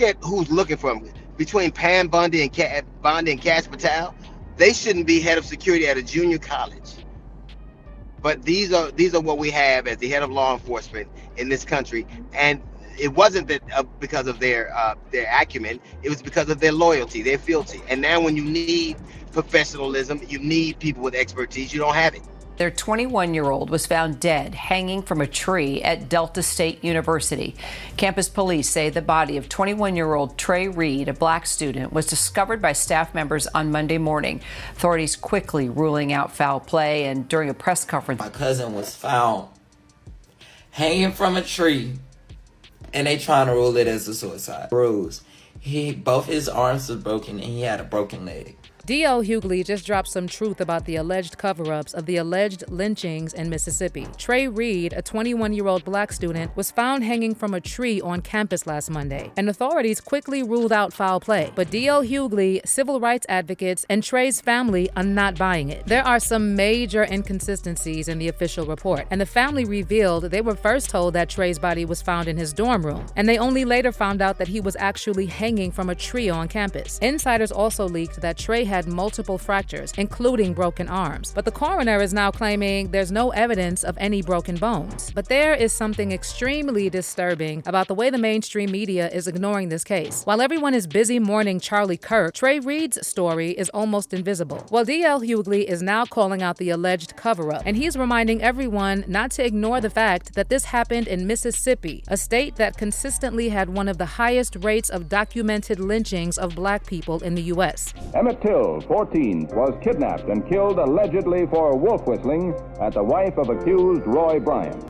at who's looking for him. Between Pam Bundy and Bondi and Cash Patel, they shouldn't be head of security at a junior college. But these are what we have as the head of law enforcement in this country, and it wasn't that because of their acumen. It was because of their loyalty, their fealty. And now, when you need professionalism, you need people with expertise. You don't have it. Their 21-year-old was found dead hanging from a tree at Delta State University. Campus police say the body of 21-year-old Trey Reed, a black student, was discovered by staff members on Monday morning. Authorities quickly ruling out foul play, and during a press conference, my cousin was found hanging from a tree, and they trying to rule it as a suicide. Bruise. Both his arms were broken, and he had a broken leg. D.L. Hughley just dropped some truth about the alleged cover-ups of the alleged lynchings in Mississippi. Trey Reed, a 21-year-old black student, was found hanging from a tree on campus last Monday, and authorities quickly ruled out foul play. But D.L. Hughley, civil rights advocates, and Trey's family are not buying it. There are some major inconsistencies in the official report, and the family revealed they were first told that Trey's body was found in his dorm room, and they only later found out that he was actually hanging from a tree on campus. Insiders also leaked that Trey had multiple fractures, including broken arms. But the coroner is now claiming there's no evidence of any broken bones. But there is something extremely disturbing about the way the mainstream media is ignoring this case. While everyone is busy mourning Charlie Kirk, Trey Reed's story is almost invisible. Well, D.L. Hughley is now calling out the alleged cover-up, and he's reminding everyone not to ignore the fact that this happened in Mississippi, a state that consistently had one of the highest rates of documented lynchings of black people in the U.S. Emmett Till, 14, was kidnapped and killed allegedly for wolf whistling at the wife of accused Roy Bryant.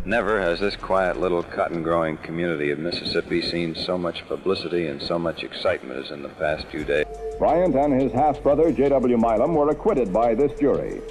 Never has this quiet little cotton-growing community of Mississippi seen so much publicity and so much excitement as in the past few days. Bryant and his half-brother, J.W. Milam, were acquitted by this jury.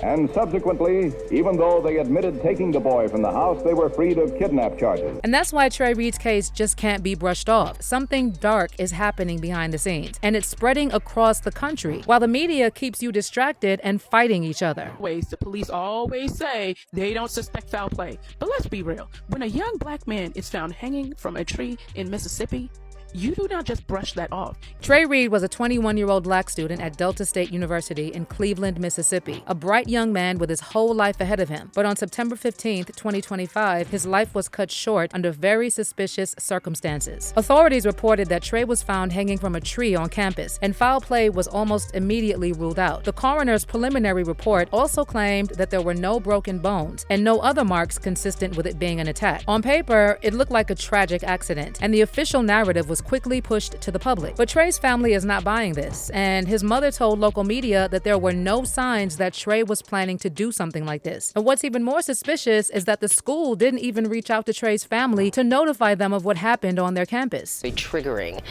And subsequently, even though they admitted taking the boy from the house, they were freed of kidnap charges. And that's why Trey Reed's case just can't be brushed off. Something dark is happening behind the scenes, and it's spreading across the country, while the media keeps you distracted and fighting each other. The police always say they don't suspect foul play. But let's be real. When a young black man is found hanging from a tree in Mississippi, you do not just brush that off. Trey Reed was a 21-year-old black student at Delta State University in Cleveland, Mississippi, a bright young man with his whole life ahead of him. But on September 15, 2025, his life was cut short under very suspicious circumstances. Authorities reported that Trey was found hanging from a tree on campus, and foul play was almost immediately ruled out. The coroner's preliminary report also claimed that there were no broken bones and no other marks consistent with it being an attack. On paper, it looked like a tragic accident, and the official narrative was quickly pushed to the public. But Trey's family is not buying this, and his mother told local media that there were no signs that Trey was planning to do something like this. And what's even more suspicious is that the school didn't even reach out to Trey's family to notify them of what happened on their campus. Triggering.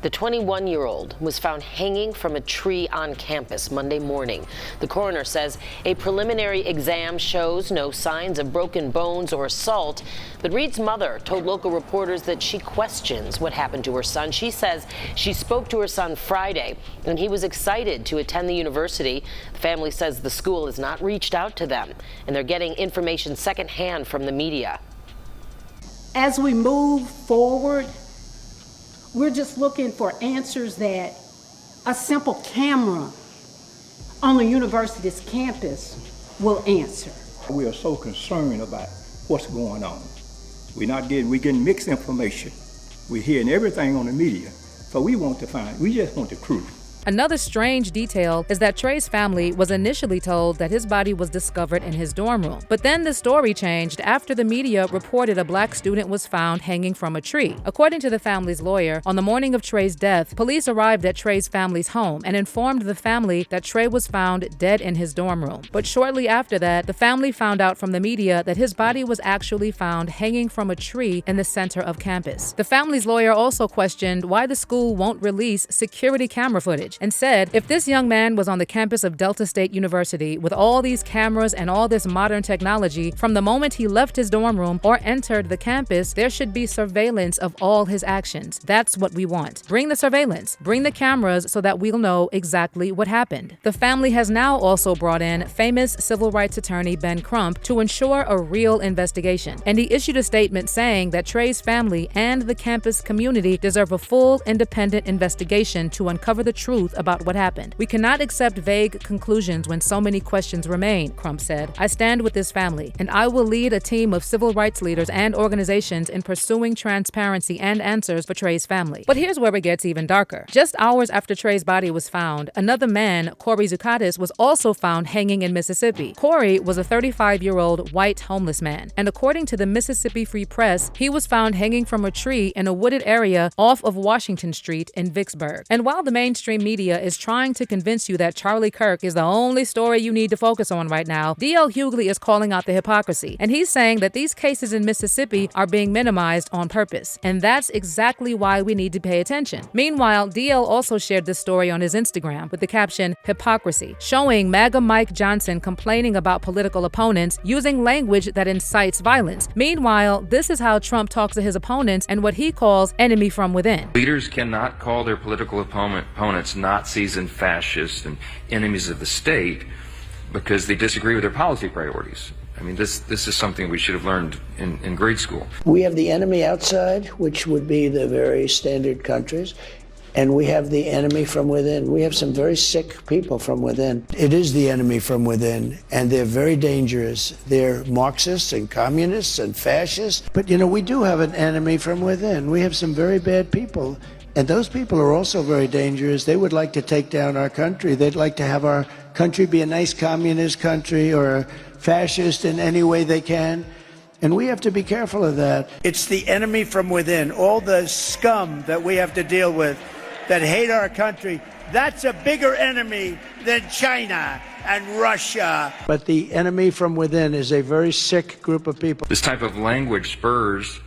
The 21-year-old was found hanging from a tree on campus Monday morning. The coroner says a preliminary exam shows no signs of broken bones or assault, but Reed's mother told local reporters that she questions what happened to her son. She says she spoke to her son Friday, and he was excited to attend the university. The family says the school has not reached out to them, and they're getting information secondhand from the media. As we move forward, we're just looking for answers that a simple camera on the university's campus will answer. We are so concerned about what's going on. We're getting mixed information. We're hearing everything on the media. So we just want the truth. Another strange detail is that Trey's family was initially told that his body was discovered in his dorm room. But then the story changed after the media reported a black student was found hanging from a tree. According to the family's lawyer, on the morning of Trey's death, police arrived at Trey's family's home and informed the family that Trey was found dead in his dorm room. But shortly after that, the family found out from the media that his body was actually found hanging from a tree in the center of campus. The family's lawyer also questioned why the school won't release security camera footage. footage and said, if this young man was on the campus of Delta State University with all these cameras and all this modern technology, from the moment he left his dorm room or entered the campus, there should be surveillance of all his actions. That's what we want. Bring the surveillance, bring the cameras so that we'll know exactly what happened. The family has now also brought in famous civil rights attorney Ben Crump to ensure a real investigation. And he issued a statement saying that Trey's family and the campus community deserve a full, independent investigation to uncover the truth about what happened. We cannot accept vague conclusions when so many questions remain, Crump said. I stand with this family, and I will lead a team of civil rights leaders and organizations in pursuing transparency and answers for Trey's family. But here's where it gets even darker. Just hours after Trey's body was found, another man, Corey Zukatis, was also found hanging in Mississippi. Corey was a 35-year-old white homeless man, and according to the Mississippi Free Press, he was found hanging from a tree in a wooded area off of Washington Street in Vicksburg. And while the mainstream media is trying to convince you that Charlie Kirk is the only story you need to focus on right now, D.L. Hughley is calling out the hypocrisy, and he's saying that these cases in Mississippi are being minimized on purpose, and that's exactly why we need to pay attention. Meanwhile, D.L. also shared this story on his Instagram with the caption, hypocrisy, showing MAGA Mike Johnson complaining about political opponents using language that incites violence. Meanwhile, this is how Trump talks to his opponents and what he calls enemy from within. Leaders cannot call their political opponents Nazis and fascists and enemies of the state because they disagree with their policy priorities. I mean, this is something we should have learned in grade school. We have the enemy outside, which would be the very standard countries, and we have the enemy from within. We have some very sick people from within. It is the enemy from within, and they're very dangerous. They're Marxists and communists and fascists. But, you know, we do have an enemy from within. We have some very bad people, and those people are also very dangerous. They would like to take down our country. They'd like to have our country be a nice communist country or a fascist in any way they can. And we have to be careful of that. It's the enemy from within, all the scum that we have to deal with that hate our country. That's a bigger enemy than China and Russia. But the enemy from within is a very sick group of people. This type of language spurs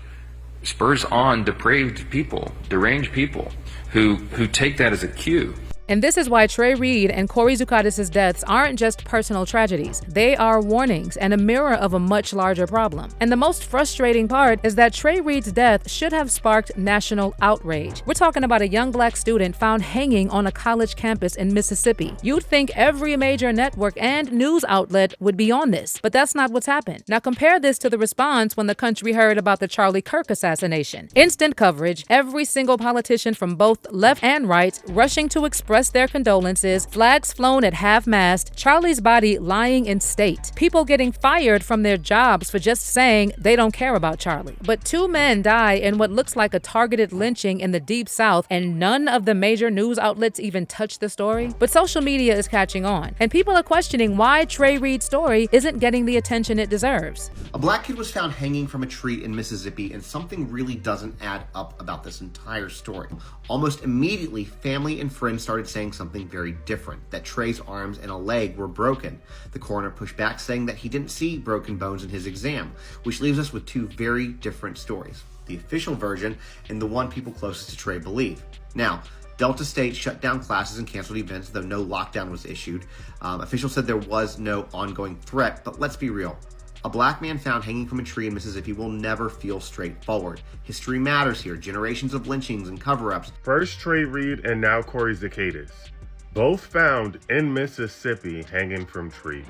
on depraved people, deranged people who take that as a cue. And this is why Trey Reed and Corey Zukatis' deaths aren't just personal tragedies. They are warnings and a mirror of a much larger problem. And the most frustrating part is that Trey Reed's death should have sparked national outrage. We're talking about a young black student found hanging on a college campus in Mississippi. You'd think every major network and news outlet would be on this, but that's not what's happened. Now compare this to the response when the country heard about the Charlie Kirk assassination. Instant coverage, every single politician from both left and right rushing to express their condolences, flags flown at half-mast, Charlie's body lying in state, people getting fired from their jobs for just saying they don't care about Charlie. But 2 men die in what looks like a targeted lynching in the Deep South, and none of the major news outlets even touch the story. But social media is catching on, and people are questioning why Trey Reed's story isn't getting the attention it deserves. A black kid was found hanging from a tree in Mississippi, and something really doesn't add up about this entire story. Almost immediately, family and friends started saying something very different, that Trey's arms and a leg were broken. The coroner pushed back, saying that he didn't see broken bones in his exam, which leaves us with 2 very different stories, the official version and the one people closest to Trey believe. Now, Delta State shut down classes and canceled events, though no lockdown was issued. Officials said there was no ongoing threat, but let's be real. A black man found hanging from a tree in Mississippi will never feel straightforward. History matters here. Generations of lynchings and cover-ups. First Trey Reed and now Corey Zukatis. Both found in Mississippi hanging from trees.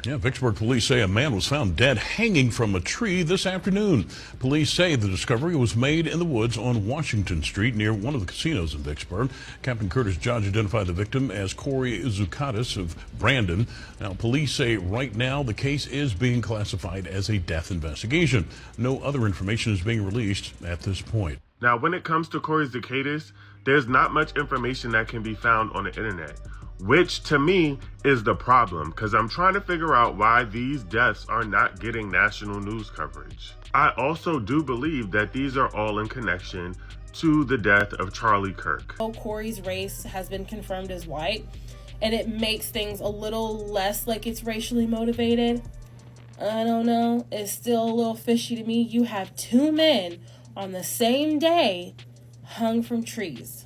Yeah, Vicksburg police say a man was found dead hanging from a tree this afternoon. Police say the discovery was made in the woods on Washington Street near one of the casinos in Vicksburg. Captain Curtis Judge identified the victim as Corey Zukatis of Brandon. Now, police say right now the case is being classified as a death investigation. No other information is being released at this point. Now, when it comes to Corey Zukatis, there's not much information that can be found on the internet, which to me is the problem, because I'm trying to figure out why these deaths are not getting national news coverage. I also do believe that these are all in connection to the death of Charlie Kirk. Corey's race has been confirmed as white, and it makes things a little less like it's racially motivated. I don't know, it's still a little fishy to me. You have 2 men on the same day hung from trees.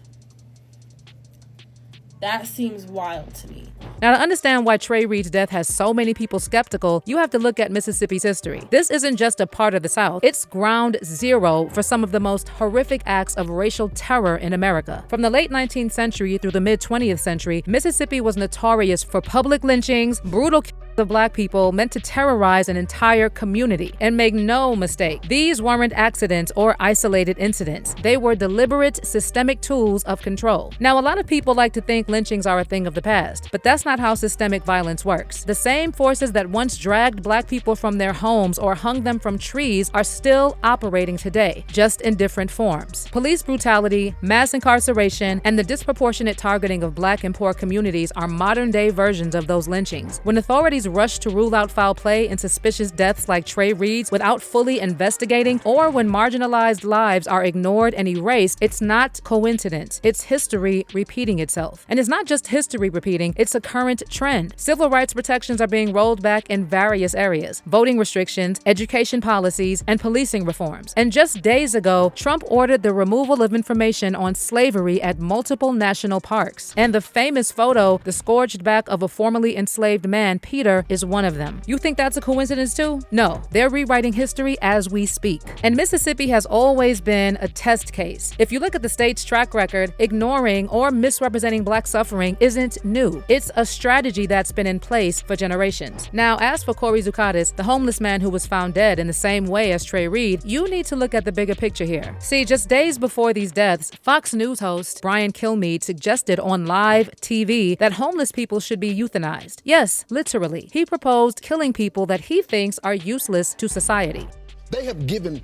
That seems wild to me. Now, to understand why Trey Reed's death has so many people skeptical, you have to look at Mississippi's history. This isn't just a part of the South. It's ground zero for some of the most horrific acts of racial terror in America. From the late 19th century through the mid-20th century, Mississippi was notorious for public lynchings, brutal of Black people meant to terrorize an entire community. And make no mistake, these weren't accidents or isolated incidents. They were deliberate, systemic tools of control. Now, a lot of people like to think lynchings are a thing of the past, but that's not how systemic violence works. The same forces that once dragged Black people from their homes or hung them from trees are still operating today, just in different forms. Police brutality, mass incarceration, and the disproportionate targeting of Black and poor communities are modern-day versions of those lynchings. When authorities rush to rule out foul play in suspicious deaths like Trey Reed's without fully investigating, or when marginalized lives are ignored and erased, it's not coincidence. It's history repeating itself. And it's not just history repeating, it's a current trend. Civil rights protections are being rolled back in various areas: voting restrictions, education policies, and policing reforms. And just days ago, Trump ordered the removal of information on slavery at multiple national parks. And the famous photo, the scourged back of a formerly enslaved man, Peter, is one of them. You think that's a coincidence too? No, they're rewriting history as we speak. And Mississippi has always been a test case. If you look at the state's track record, ignoring or misrepresenting Black suffering isn't new. It's a strategy that's been in place for generations. Now, as for Corey Zucadis, the homeless man who was found dead in the same way as Trey Reed, you need to look at the bigger picture here. See, just days before these deaths, Fox News host Brian Kilmeade suggested on live TV that homeless people should be euthanized. Yes, literally. He proposed killing people that he thinks are useless to society. They have given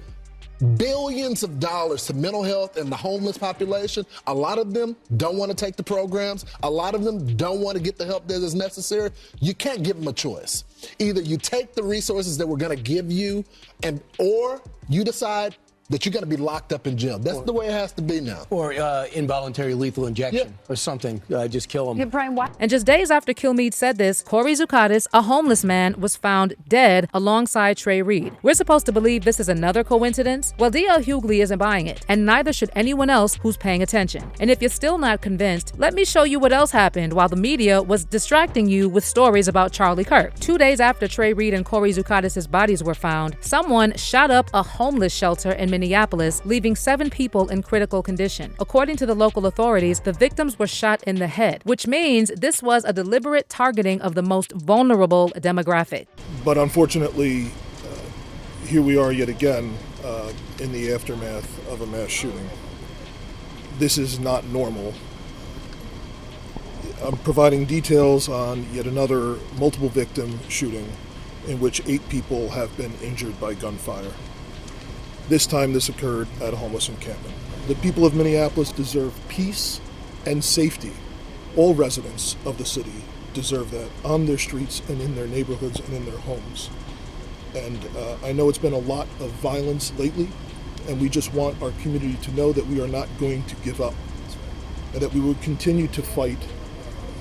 billions of dollars to mental health and the homeless population. A lot of them don't want to take the programs. A lot of them don't want to get the help that is necessary. You can't give them a choice. Either you take the resources that we're going to give you, or you decide that you're going to be locked up in jail. That's the way it has to be now. Or involuntary lethal injection or something. Just kill him. And just days after Kilmeade said this, Corey Zucadis, a homeless man, was found dead alongside Trey Reed. We're supposed to believe this is another coincidence? Well, D.L. Hughley isn't buying it, and neither should anyone else who's paying attention. And if you're still not convinced, let me show you what else happened while the media was distracting you with stories about Charlie Kirk. 2 days after Trey Reed and Corey Zucadis' bodies were found, someone shot up a homeless shelter in Minneapolis, leaving 7 people in critical condition. According to the local authorities, the victims were shot in the head, which means this was a deliberate targeting of the most vulnerable demographic. But unfortunately, here we are yet again in the aftermath of a mass shooting. This is not normal. I'm providing details on yet another multiple victim shooting in which 8 people have been injured by gunfire. This time this occurred at a homeless encampment. The people of Minneapolis deserve peace and safety. All residents of the city deserve that on their streets and in their neighborhoods and in their homes. And I know it's been a lot of violence lately, and we just want our community to know that we are not going to give up, and that we will continue to fight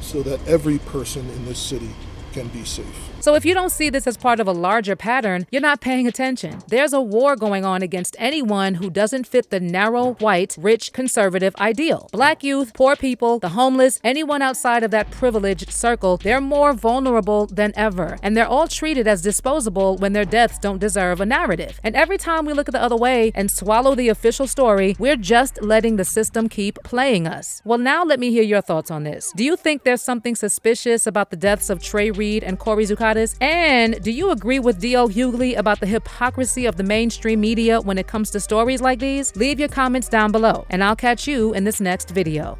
so that every person in this city can be safe. So if you don't see this as part of a larger pattern, you're not paying attention. There's a war going on against anyone who doesn't fit the narrow, white, rich, conservative ideal. Black youth, poor people, the homeless, anyone outside of that privileged circle, they're more vulnerable than ever. And they're all treated as disposable when their deaths don't deserve a narrative. And every time we look the other way and swallow the official story, we're just letting the system keep playing us. Well, now let me hear your thoughts on this. Do you think there's something suspicious about the deaths of Trey Reed and Corey Zucadis? And do you agree with D.L. Hughley about the hypocrisy of the mainstream media when it comes to stories like these? Leave your comments down below, and I'll catch you in this next video.